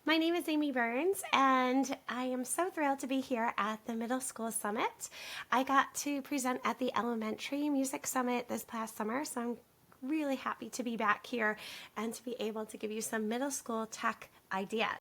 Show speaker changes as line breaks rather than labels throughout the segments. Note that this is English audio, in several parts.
My name is Amy Burns, and I am so thrilled to be here at the Middle School Summit. I got to present at the Elementary Music Summit this past summer, so I'm really happy to be back here and to be able to give you some middle school tech ideas.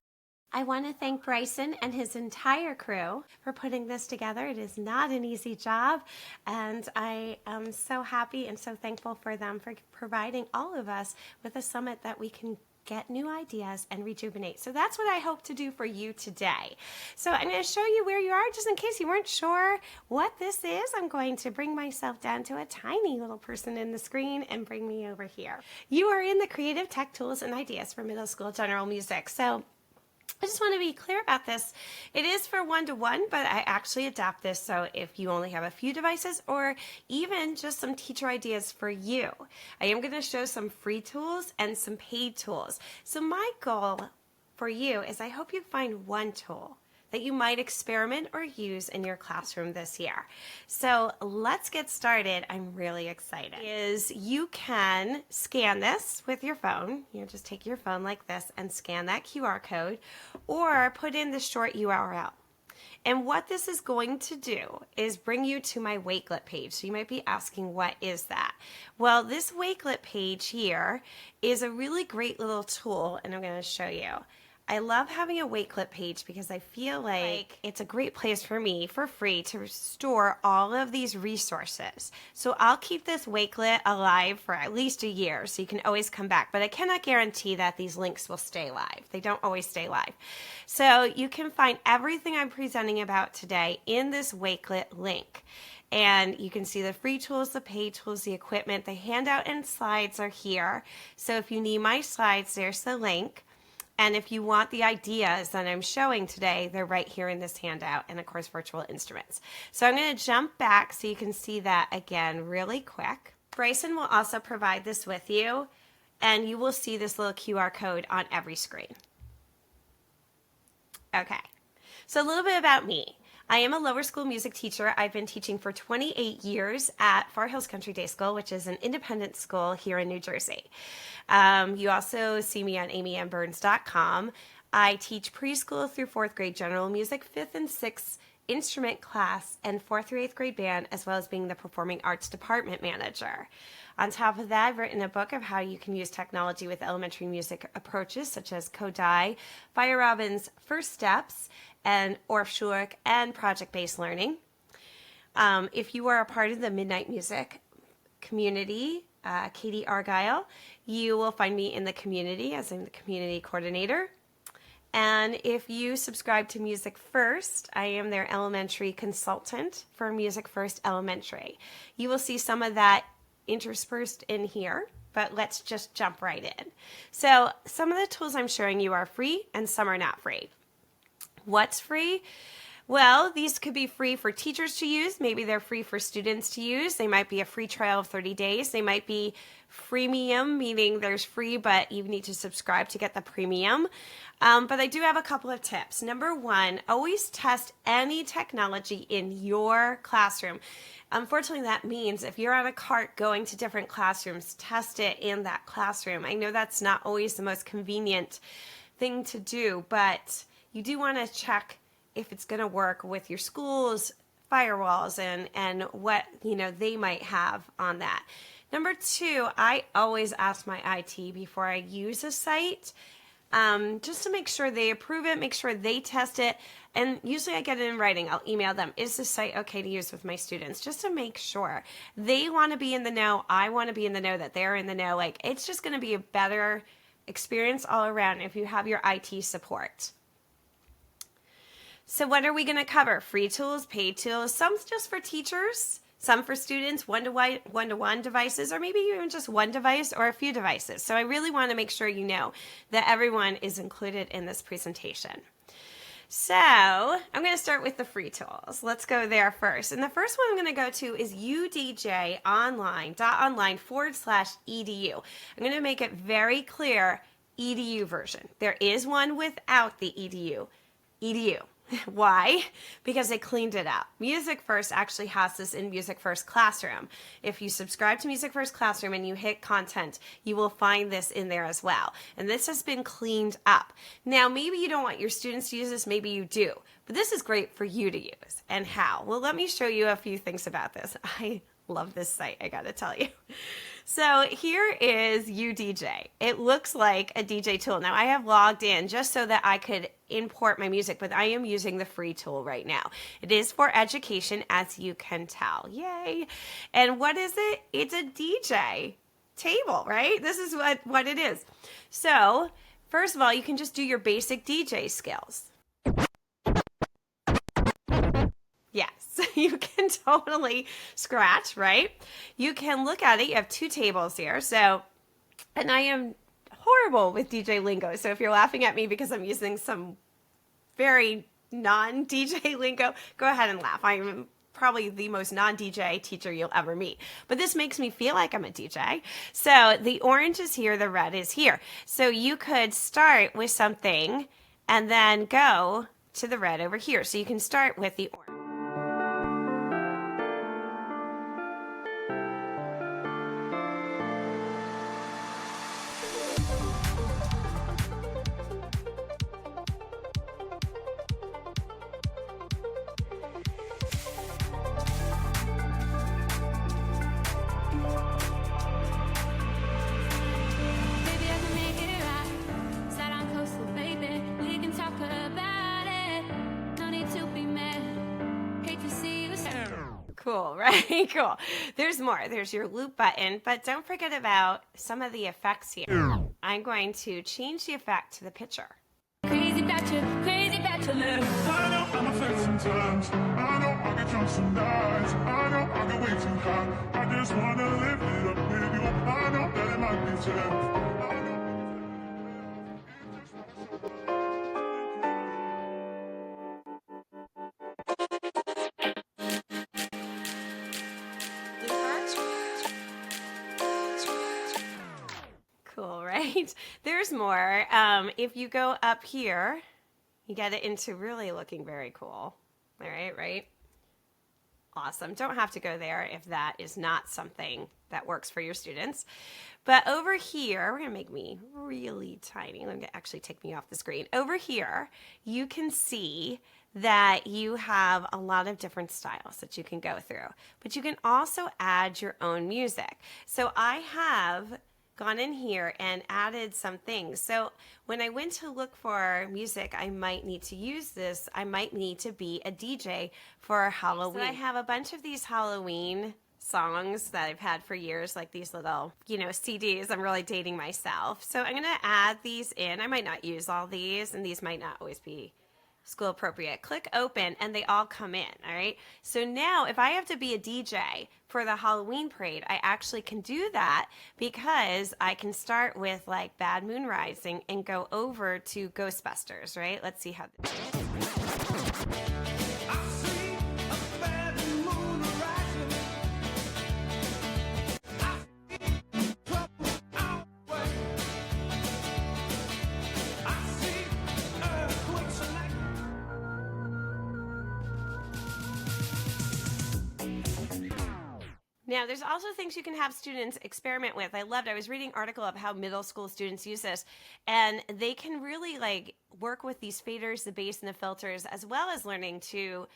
I want to thank Bryson and his entire crew for putting this together. It is not an easy job, and I am so happy and so thankful for them for providing all of us with a summit that we can get new ideas and rejuvenate. So that's what I hope to do for you today. So I'm going to show you where you are just in case you weren't sure what this is. I'm going to bring myself down to a tiny little person in the screen and bring me over here. You are in the Creative Tech Tools and Ideas for Middle School General Music. So I just want to be clear about this. It is for one-to-one, but I actually adapt this so if you only have a few devices or even just some teacher ideas for you. I am going to show some free tools and some paid tools. So my goal for you is I hope you find one tool that you might experiment or use in your classroom this year. So let's get started. I'm really excited. You can scan this with your phone. Just take your phone like this and scan that QR code or put in the short URL. And what this is going to do is bring you to my Wakelet page. So you might be asking, what is that? Well, this Wakelet page here is a really great little tool, and I'm going to show you. I love having a Wakelet page because I feel like it's a great place for me for free to store all of these resources. So I'll keep this Wakelet alive for at least a year so you can always come back, but I cannot guarantee that these links will stay live. They don't always stay live. So you can find everything I'm presenting about today in this Wakelet link. And you can see the free tools, the paid tools, the equipment, the handout and slides are here. So if you need my slides, there's the link. And if you want the ideas that I'm showing today, they're right here in this handout, and of course, virtual instruments. So I'm going to jump back so you can see that again really quick. Bryson will also provide this with you, and you will see this little QR code on every screen. Okay, so a little bit about me. I am a lower school music teacher. I've been teaching for 28 years at Far Hills Country Day School, which is an independent school here in New Jersey. You also see me on amymburns.com. I teach preschool through 4th grade general music, 5th and 6th instrument class, and 4th through 8th grade band, as well as being the performing arts department manager. On top of that, I've written a book of how you can use technology with elementary music approaches such as Kodály, Feierabend's First Steps, and Orff-Schulich, and project-based learning. If you are a part of the Midnight Music community, Katie Argyle, you will find me in the community as I'm the community coordinator. And if you subscribe to Music First, I am their elementary consultant for Music First Elementary. You will see some of that interspersed in here, but let's just jump right in. So some of the tools I'm showing you are free and some are not free. What's free? Well, these could be free for teachers to use. Maybe they're free for students to use. They might be a free trial of 30 days. They might be freemium, meaning there's free, but you need to subscribe to get the premium. But I do have a couple of tips. Number one, always test any technology in your classroom. Unfortunately, that means if you're on a cart going to different classrooms, test it in that classroom. I know that's not always the most convenient thing to do, but you do want to check if it's going to work with your school's firewalls and what they might have on that. Number two, I always ask my IT before I use a site, just to make sure they approve it, make sure they test it, and usually I get it in writing. I'll email them, is this site okay to use with my students, just to make sure. They want to be in the know, I want to be in the know that they're in the know. Like, it's just going to be a better experience all around if you have your IT support. So what are we going to cover? Free tools, paid tools, some just for teachers, some for students, one-to-one devices, or maybe even just one device or a few devices. So I really want to make sure you know that everyone is included in this presentation. So I'm going to start with the free tools. Let's go there first. And the first one I'm going to go to is udjonline.online/edu. I'm going to make it very clear, edu version. There is one without the edu. Why? Because they cleaned it up. Music First actually has this in Music First Classroom. If you subscribe to Music First Classroom and you hit content, you will find this in there as well. And this has been cleaned up. Now, maybe you don't want your students to use this, maybe you do, but this is great for you to use. And how? Well, let me show you a few things about this. I love this site, I gotta tell you. So here is UDJ. It looks like a DJ tool. Now I have logged in just so that I could import my music, but I am using the free tool right now. It is for education, as you can tell. Yay. And what is it? It's a DJ table, right? This is what it is. So first of all, you can just do your basic DJ skills. Yes, you can totally scratch, right? You can look at it. You have two tables here. So, and I am horrible with DJ lingo. So if you're laughing at me because I'm using some very non-DJ lingo, go ahead and laugh. I'm probably the most non-DJ teacher you'll ever meet. But this makes me feel like I'm a DJ. So the orange is here, the red is here. So you could start with something and then go to the red over here. So you can start with the orange. Cool, right? Cool. There's more. There's your loop button, but don't forget about some of the effects here. I'm going to change the effect to the picture.
Crazy about you love. I know I'm afraid sometimes. I know I get drunk some nights. I know I get way too high. I just wanna live it up with you. I know that it might be tough.
Cool, right? There's more. If you go up here, you get it into really looking very cool. All right? Awesome. Don't have to go there if that is not something that works for your students. But over here, we're going to make me really tiny. Let me actually take me off the screen. Over here, you can see that you have a lot of different styles that you can go through. But you can also add your own music. So I have gone in here and added some things. So when I went to look for music, I might need to use this. I might need to be a DJ for Halloween. So I have a bunch of these Halloween songs that I've had for years, like these little, CDs. I'm really dating myself. So I'm going to add these in. I might not use all these, and these might not always be school appropriate. Click open and they all come in. All right. So now if I have to be a DJ for the Halloween parade, I actually can do that because I can start with like Bad Moon Rising and go over to Ghostbusters, right? Let's see how this Now, there's also things you can have students experiment with. I was reading an article of how middle school students use this, and they can really work with these faders, the bass, and the filters, as well as learning to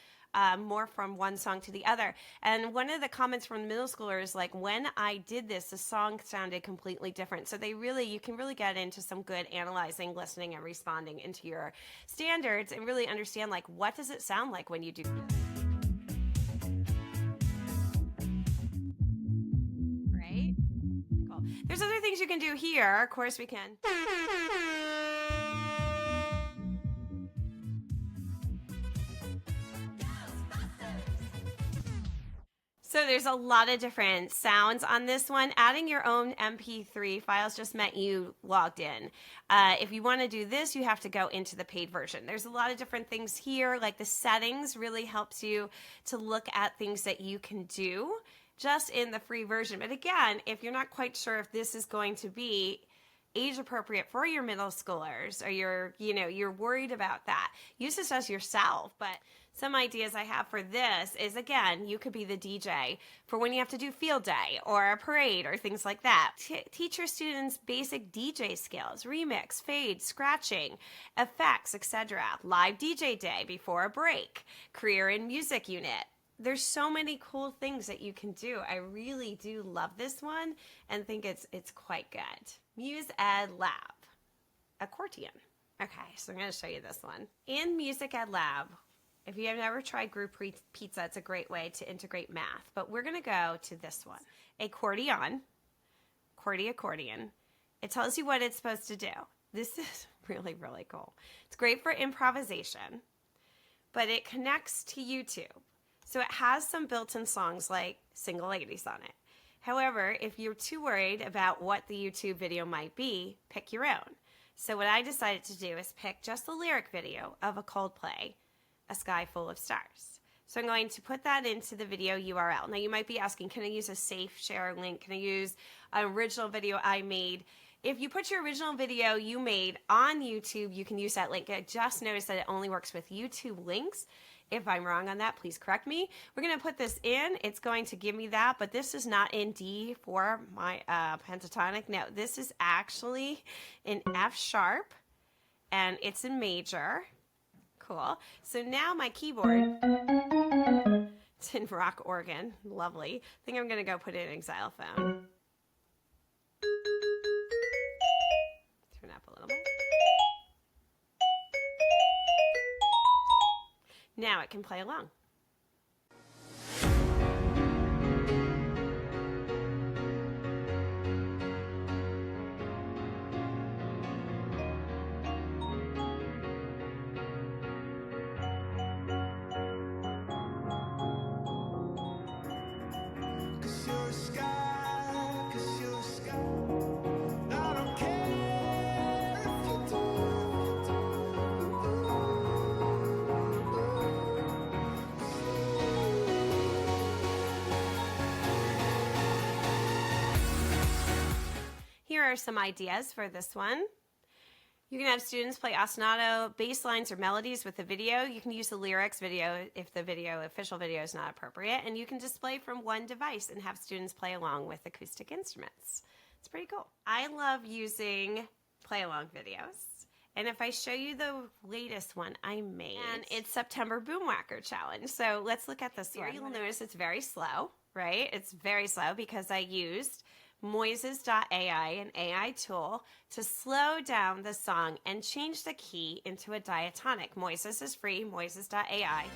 more from one song to the other. And one of the comments from the middle schoolers, when I did this, the song sounded completely different. So you can really get into some good analyzing, listening, and responding into your standards and really understand, what does it sound like when you do this? There's other things you can do here. Of course we can. So there's a lot of different sounds on this one. Adding your own MP3 files just meant you logged in. If you want to do this, you have to go into the paid version. There's a lot of different things here, like the settings really helps you to look at things that you can do just in the free version. But again, if you're not quite sure if this is going to be age appropriate for your middle schoolers, or you're worried about that, use this as yourself. But some ideas I have for this is, again, you could be the DJ for when you have to do field day or a parade or things like that. Teach your students basic DJ skills, remix, fade, scratching, effects, etc. Live DJ day before a break, career in music unit. There's so many cool things that you can do. I really do love this one and think it's quite good. Muse Ed Lab, accordion. Okay, so I'm going to show you this one. In Music Ed Lab, if you have never tried group pizza, it's a great way to integrate math. But we're going to go to this one. Accordion. It tells you what it's supposed to do. This is really, really cool. It's great for improvisation, but it connects to YouTube. So it has some built-in songs like Single Ladies on it. However, if you're too worried about what the YouTube video might be, pick your own. So what I decided to do is pick just the lyric video of a Coldplay, A Sky Full of Stars. So I'm going to put that into the video URL. Now you might be asking, can I use a safe share link? Can I use an original video I made? If you put your original video you made on YouTube, you can use that link. I just noticed that it only works with YouTube links. If I'm wrong on that, please correct me. We're going to put this in. It's going to give me that, but this is not in D for my pentatonic. No, this is actually in F sharp, and it's in major. Cool. So now my keyboard, it's in rock organ. Lovely. I think I'm going to go put it in xylophone. Turn up a little bit. Now it can play along. Here are some ideas for this one. You can have students play ostinato bass lines or melodies with the video. You can use the lyrics video if the official video is not appropriate, and you can display from one device and have students play along with acoustic instruments. It's pretty cool. I love using play-along videos. And if I show you the latest one I made, and it's September Boom Whacker Challenge. So let's look at this one. Here you'll notice it's very slow, right? It's very slow because I used Moises.ai, an AI tool, to slow down the song and change the key into a diatonic. Moises is free, Moises.ai.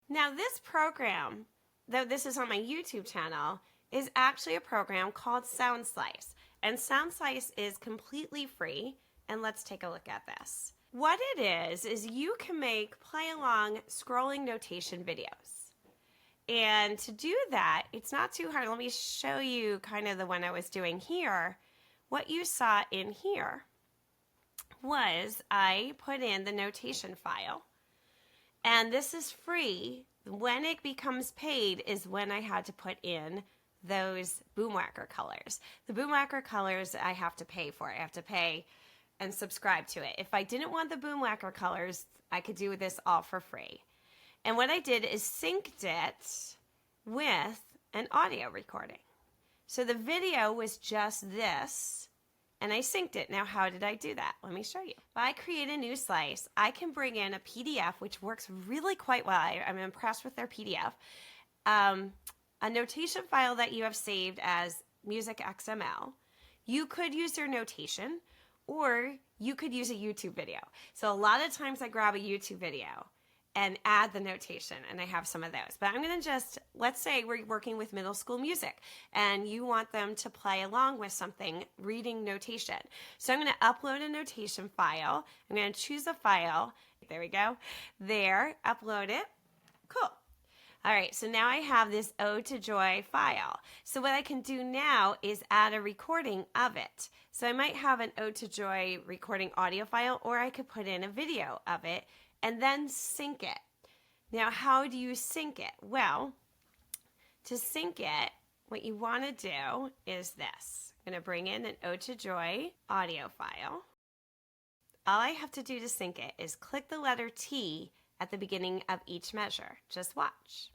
Now this program, though this is on my YouTube channel, is actually a program called SoundSlice. And SoundSlice is completely free, and let's take a look at this. What it is you can make play-along scrolling notation videos. And to do that, it's not too hard. Let me show you kind of the one I was doing here. What you saw in here was I put in the notation file. And this is free. When it becomes paid is when I had to put in those Boom Whacker colors. The Boom Whacker colors I have to pay for. I have to pay and subscribe to it. If I didn't want the Boom Whacker colors, I could do this all for free. And what I did is synced it with an audio recording. So the video was just this, and I synced it. Now, how did I do that? Let me show you. If I create a new slice, I can bring in a PDF, which works really quite well. I'm impressed with their PDF. A notation file that you have saved as music XML. You could use their notation, or you could use a YouTube video. So a lot of times I grab a YouTube video and add the notation, and I have some of those. But I'm going to just, let's say we're working with middle school music, and you want them to play along with something, reading notation. So I'm going to upload a notation file. I'm going to choose a file. There we go. There, upload it. Cool. All right, so now I have this Ode to Joy file. So what I can do now is add a recording of it. So I might have an Ode to Joy recording audio file, or I could put in a video of it and then sync it. Now, how do you sync it? Well, To sync it, what you want to do is this. I'm going to bring in an Ode to Joy audio file. All I have to do to sync it is click the letter T at the beginning of each measure. Just watch.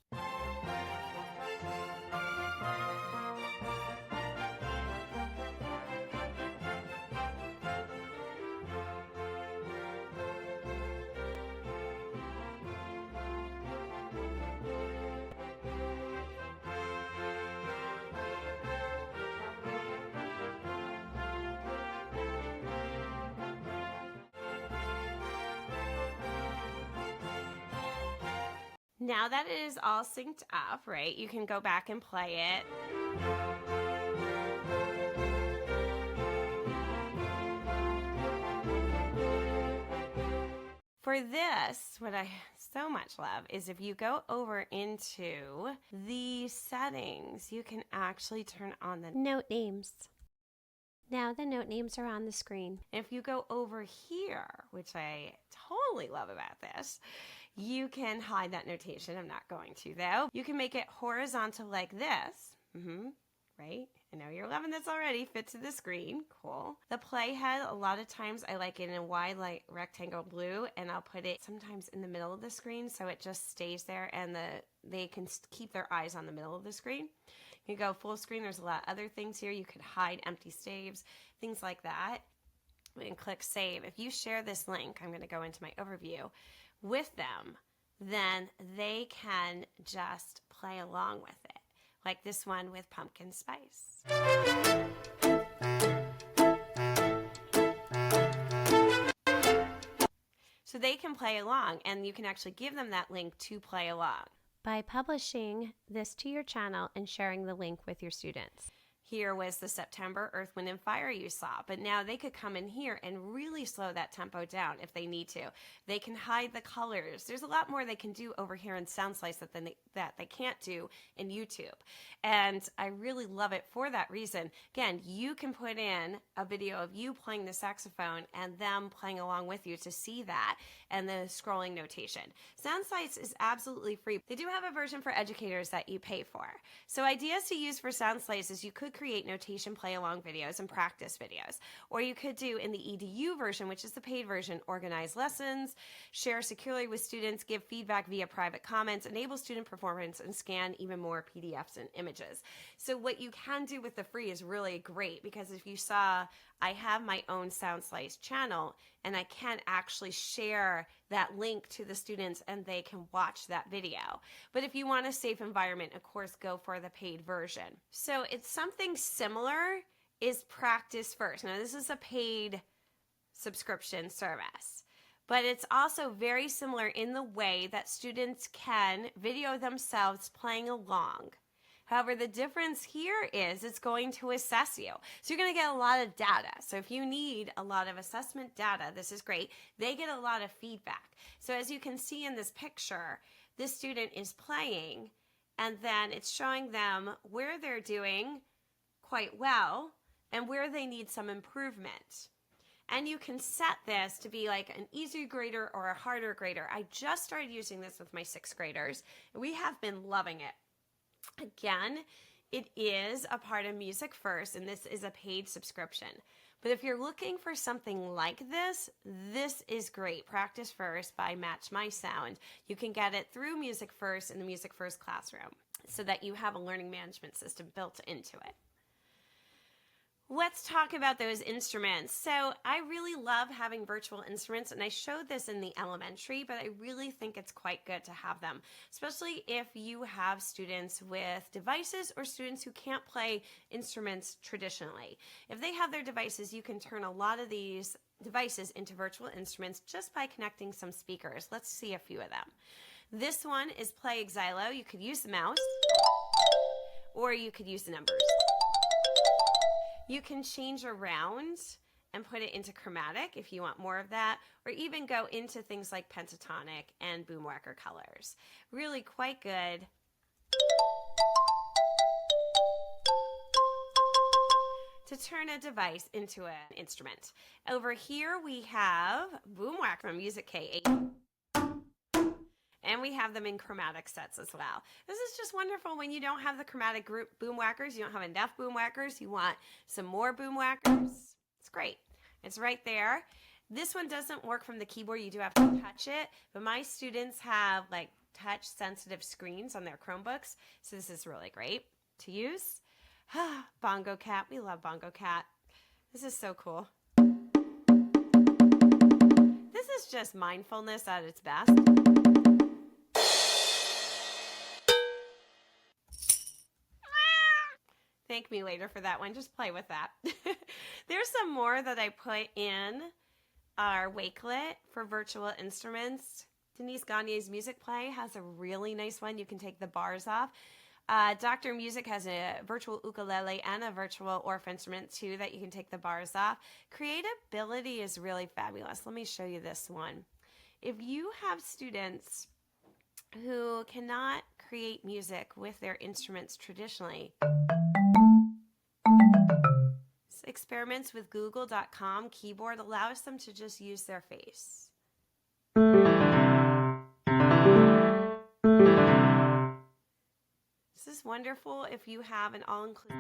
Now that it is all synced up, right, you can go back and play it. For this, what I so much love is if you go over into the settings, you can actually turn on the note names. Now the note names are on the screen. If you go over here, which I totally love about this, you can hide that notation. I'm not going to though. You can make it horizontal like this. Right? I know you're loving this already. Fit to the screen. Cool. The playhead, a lot of times I like it in a wide like rectangle blue, and I'll put it sometimes in the middle of the screen so it just stays there and they can keep their eyes on the middle of the screen. You go full screen. There's a lot of other things here. You could hide empty saves, things like that. And click save. If you share this link, I'm going to go into my overview with them, then they can just play along with it. Like this one with pumpkin spice. So they can play along, and you can actually give them that link to play along by publishing this to your channel and sharing the link with your students. Here was the September Earth, Wind, and Fire you saw, but now they could come in here and really slow that tempo down if they need to. They can hide the colors. There's a lot more they can do over here in SoundSlice that they can't do in YouTube. And I really love it for that reason. Again, you can put in a video of you playing the saxophone and them playing along with you to see that and the scrolling notation. SoundSlice is absolutely free. They do have a version for educators that you pay for. So ideas to use for SoundSlice is you could create notation play along videos and practice videos. Or you could do in the EDU version, which is the paid version, organize lessons, share securely with students, give feedback via private comments, enable student performance, and scan even more PDFs and images. So what you can do with the free is really great, because if you saw, I have my own SoundSlice channel and I can actually share that link to the students and they can watch that video. But if you want a safe environment, of course, go for the paid version. So it's something similar is Practice First. Now this is a paid subscription service, but it's also very similar in the way that students can video themselves playing along. However, the difference here is it's going to assess you. So you're going to get a lot of data. So if you need a lot of assessment data, this is great. They get a lot of feedback. So as you can see in this picture, this student is playing, and then it's showing them where they're doing quite well and where they need some improvement. And you can set this to be like an easy grader or a harder grader. I just started using this with my 6th graders. We have been loving it. Again, it is a part of Music First, and this is a paid subscription. But if you're looking for something like this, this is great. Practice First by Match My Sound. You can get it through Music First in the Music First classroom so that you have a learning management system built into it. Let's talk about those instruments. So I really love having virtual instruments, and I showed this in the elementary, but I really think it's quite good to have them, especially if you have students with devices or students who can't play instruments traditionally. If they have their devices, you can turn a lot of these devices into virtual instruments just by connecting some speakers. Let's see a few of them. This one is Play Xylo. You could use the mouse, or you could use the numbers. You can change around and put it into chromatic if you want more of that, or even go into things like pentatonic and boomwhacker colors. Really quite good. To turn a device into an instrument. Over here we have boomwhacker from Music K8. And and we have them in chromatic sets as well. This is just wonderful when you don't have the chromatic group boom whackers, you don't have enough boom whackers, you want some more boom whackers. It's great. It's right there. This one doesn't work from the keyboard. You do have to touch it, but my students have like touch sensitive screens on their Chromebooks, so this is really great to use. Bongo Cat. We love Bongo Cat. This is so cool. This is just mindfulness at its best. Thank me later for that one. Just play with that. There's some more that I put in our Wakelet for virtual instruments. Denise Gagne's Music Play has a really nice one. You can take the bars off. Dr. Music has a virtual ukulele and a virtual Orff instrument too that you can take the bars off. Creatability is really fabulous. Let me show you this one. If you have students who cannot create music with their instruments traditionally, experiments with Google.com keyboard allows them to just use their face. This is wonderful if you have an all-inclusive.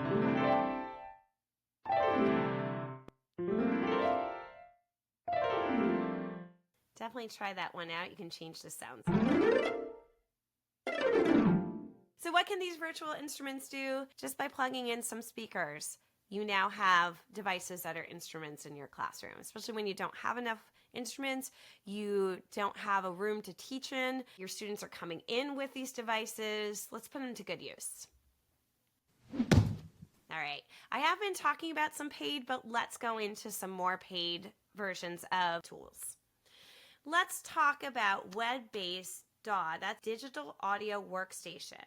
Definitely try that one out. You can change the sounds. So what can these virtual instruments do? Just by plugging in some speakers, you now have devices that are instruments in your classroom, especially when you don't have enough instruments, you don't have a room to teach in, your students are coming in with these devices. Let's put them to good use. All right, I have been talking about some paid, but let's go into some more paid versions of tools. Let's talk about web-based DAW, that's Digital Audio Workstation.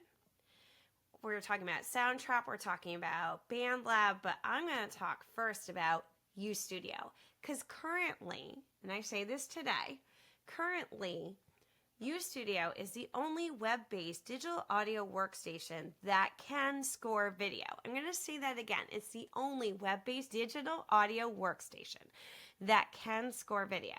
We're talking about Soundtrap, we're talking about BandLab, but I'm going to talk first about UStudio. Because currently, and I say this today, currently UStudio is the only web-based digital audio workstation that can score video. I'm going to say that again. It's the only web-based digital audio workstation that can score video.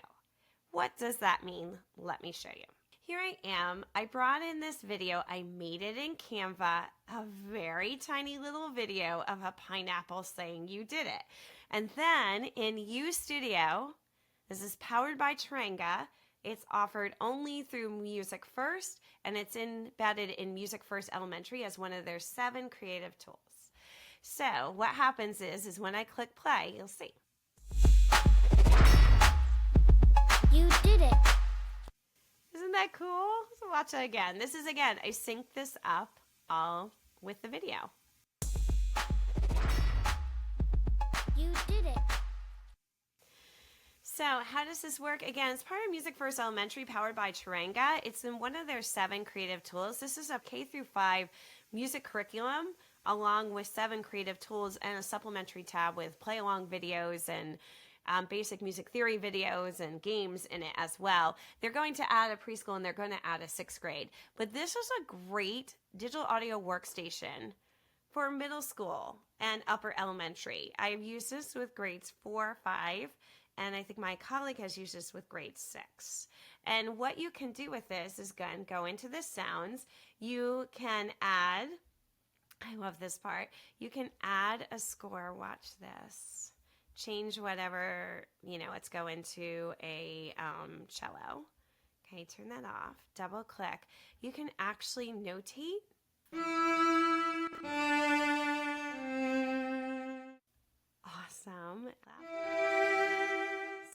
What does that mean? Let me show you. Here I am. I brought in this video. I made it in Canva, a very tiny little video of a pineapple saying you did it. And then in UStudio, this is powered by Tarango. It's offered only through Music First, and it's embedded in Music First Elementary as one of their 7 creative tools. So what happens is when I click play, you'll see.
You did it.
Isn't that cool? So watch it again. This is, again, I synced this up all with the video.
You did it.
So how does this work? Again, it's part of Music First Elementary powered by Tarango. It's in one of their 7 creative tools. This is a K-5 music curriculum along with 7 creative tools and a supplementary tab with play-along videos and basic music theory videos and games in it as well. They're going to add a preschool and they're going to add a 6th grade. But this is a great digital audio workstation for middle school and upper elementary. I've used this with grades 4, 5, and I think my colleague has used this with grade 6. And what you can do with this is go into the sounds. You can add, I love this part, you can add a score. Watch this. Change whatever, let's go into a cello. Okay, turn that off. Double click. You can actually notate. Awesome.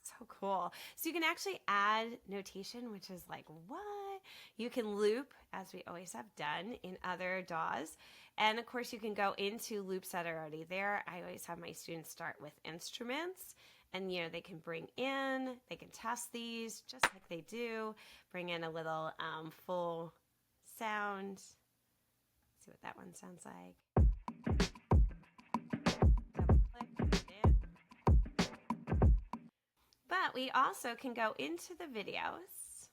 So cool. So you can actually add notation, which is like, what? You can loop, as we always have done in other DAWs. And of course, you can go into loops that are already there. I always have my students start with instruments. And, they can bring in, they can test these just like they do. Bring in a little full sound. Let's see what that one sounds like. Double click, put it in. But we also can go into the videos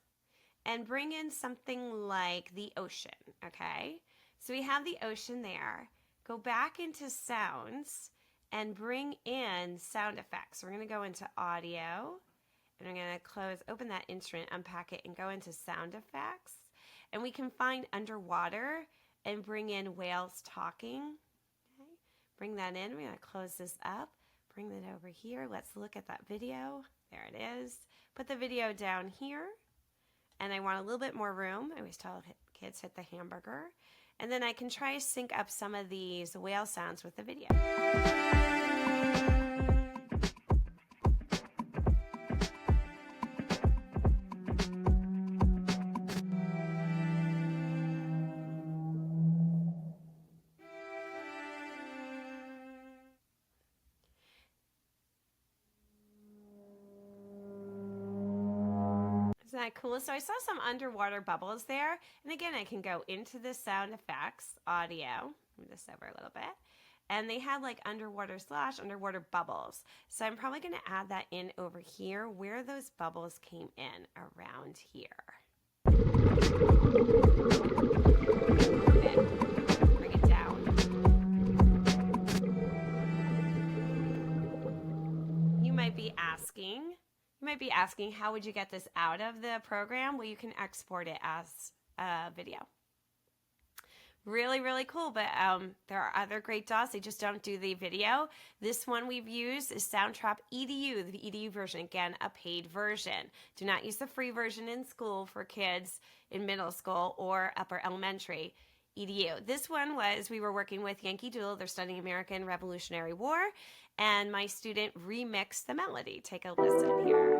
and bring in something like the ocean, okay? So we have the ocean there. Go back into sounds and bring in sound effects. So we're going to go into audio, and I'm going to open that instrument, unpack it, and go into sound effects. And we can find underwater and bring in whales talking. Okay. Bring that in. We're going to close this up. Bring that over here. Let's look at that video. There it is. Put the video down here. And I want a little bit more room. I always tell kids hit the hamburger. And then I can try to sync up some of these whale sounds with the video. Isn't that cool? So I saw some underwater bubbles there. And again, I can go into the sound effects, audio. Move this over a little bit. And they had like underwater bubbles. So I'm probably going to add that in over here where those bubbles came in around here. Okay. Bring it down. You might be asking, how would you get this out of the program? Well, you can export it as a video. Really, really cool, but there are other great DAWs. They just don't do the video. This one we've used is Soundtrap EDU, the EDU version. Again, a paid version. Do not use the free version in school for kids in middle school or upper elementary. EDU. This one was, we were working with Yankee Doodle. They're studying American Revolutionary War, and my student remixed the melody. Take a listen here.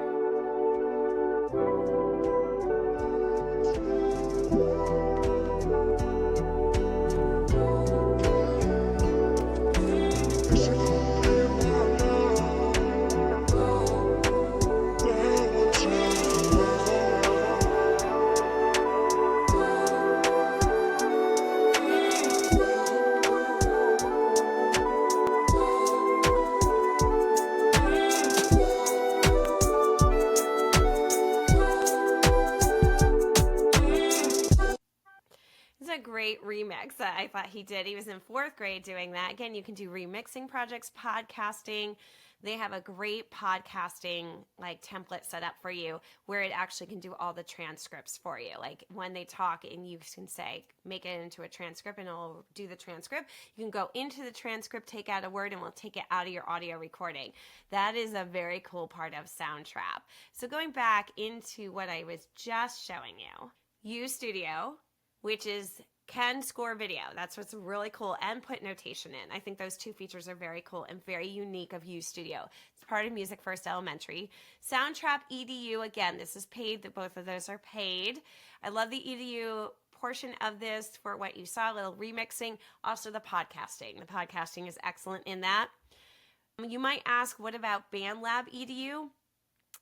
A great remix that I thought he did. He was in 4th grade doing that. Again, you can do remixing projects, podcasting. They have a great podcasting like template set up for you where it actually can do all the transcripts for you. Like when they talk and you can say, make it into a transcript and it'll do the transcript. You can go into the transcript, take out a word, and we'll take it out of your audio recording. That is a very cool part of Soundtrap. So going back into what I was just showing you, UStudio, which can score video. That's what's really cool, and put notation in. I think those two features are very cool and very unique of UStudio. It's part of Music First Elementary. Soundtrap EDU, again, this is paid. Both of those are paid. I love the EDU portion of this for what you saw, a little remixing, also the podcasting. The podcasting is excellent in that. You might ask, what about BandLab EDU?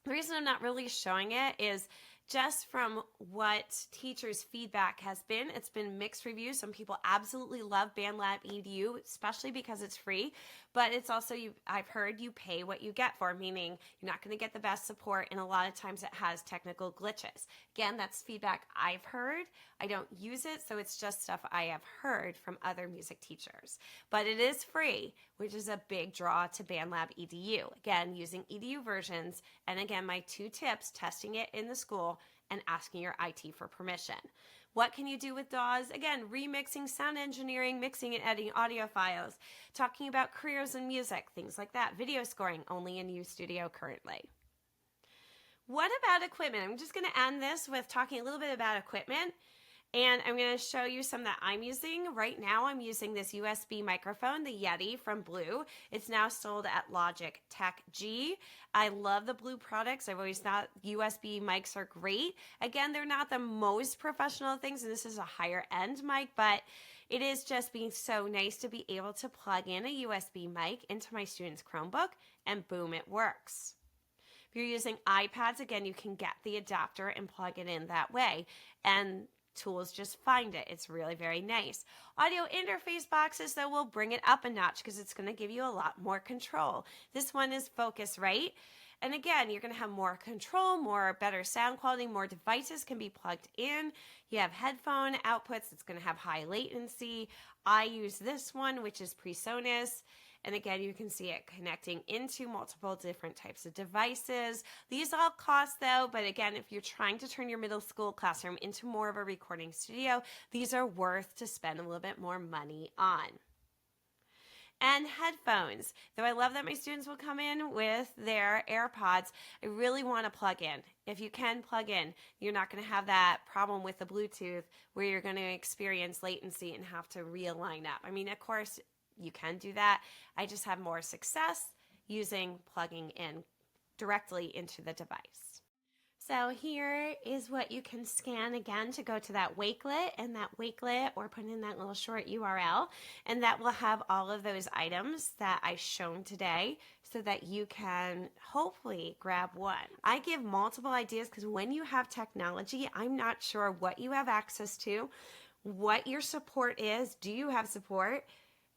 The reason I'm not really showing it is just from what teachers' feedback has been. It's been mixed reviews. Some people absolutely love BandLab EDU, especially because it's free, but it's also, I've heard you pay what you get for, meaning you're not going to get the best support, and a lot of times it has technical glitches. Again, that's feedback I've heard. I don't use it, so it's just stuff I have heard from other music teachers. But it is free, which is a big draw to BandLab EDU. Again, using EDU versions, and again, my 2 tips, testing it in the school and asking your IT for permission. What can you do with DAWs? Again, remixing, sound engineering, mixing and editing audio files, talking about careers in music, things like that. Video scoring, only in UStudio currently. What about equipment? I'm just going to end this with talking a little bit about equipment. And I'm going to show you some that I'm using. Right now, I'm using this USB microphone, the Yeti from Blue. It's now sold at Logic Tech G. I love the Blue products. I've always thought USB mics are great. Again, they're not the most professional things, and this is a higher end mic, but it is just being so nice to be able to plug in a USB mic into my student's Chromebook, and boom, it works. If you're using iPads, again, you can get the adapter and plug it in that way. And tools just find it. It's really very nice. Audio interface boxes, though, will bring it up a notch because it's going to give you a lot more control. This one is Focusrite. And again, you're going to have more control, better sound quality, more devices can be plugged in. You have headphone outputs. It's going to have high latency. I use this one, which is PreSonus. And again, you can see it connecting into multiple different types of devices. These all cost though, but again, if you're trying to turn your middle school classroom into more of a recording studio, these are worth to spend a little bit more money on. And headphones. Though I love that my students will come in with their AirPods, I really want to plug in. If you can plug in, you're not going to have that problem with the Bluetooth where you're going to experience latency and have to realign up. I mean, of course, you can do that. I just have more success using plugging in directly into the device. So here is what you can scan again to go to that Wakelet, and that Wakelet, or put in that little short URL, and that will have all of those items that I've shown today so that you can hopefully grab one. I give multiple ideas because when you have technology, I'm not sure what you have access to, what your support is. Do you have support?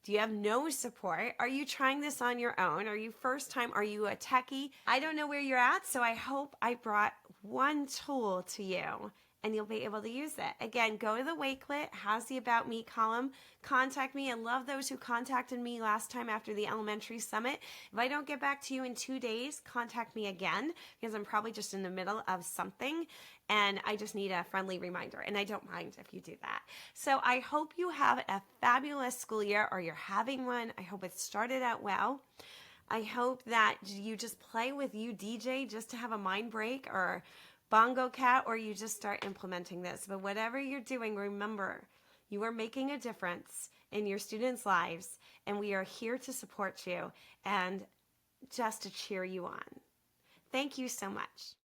Do you have no support? Are you trying this on your own? Are you first time? Are you a techie? I don't know where you're at, so I hope I brought one tool to you and you'll be able to use it. Again, go to the Wakelet, has the About Me column, contact me. I love those who contacted me last time after the elementary summit. If I don't get back to you in 2 days, contact me again because I'm probably just in the middle of something and I just need a friendly reminder, and I don't mind if you do that. So I hope you have a fabulous school year, or you're having one. I hope it started out well. I hope that you just play with UDJ just to have a mind break, or Bongo Cat, or you just start implementing this. But whatever you're doing, remember, you are making a difference in your students' lives, and we are here to support you and just to cheer you on. Thank you so much.